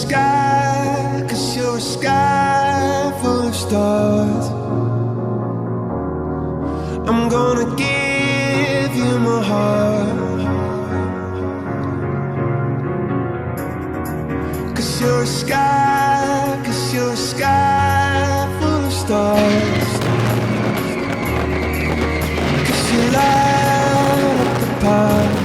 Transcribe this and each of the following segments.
sky, 'cause you're a sky full of stars. I'm gonna give you my heart, 'cause you're a sky, 'cause you're a sky full of stars. 'Cause you light up the path.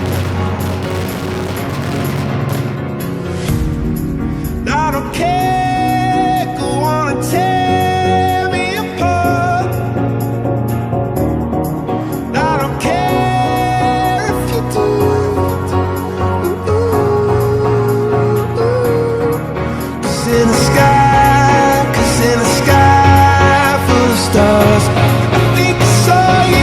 I don't care, go on and tear me apart. I don't care if you do. Cause in the sky, 'cause in the sky full of stars, I think I saw you.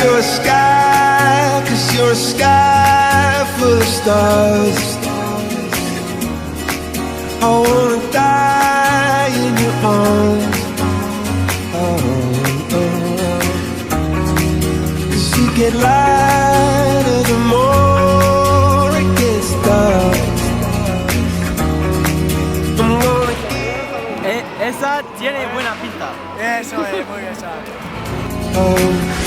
You're a sky, 'cause you're a sky full of stars. I wanna die in your arms. Oh, oh. 'Cause you get lighter the more it gets dark. I'm gonna Esa tiene buena pinta. Eso es, muy bien, ¿sabes? oh.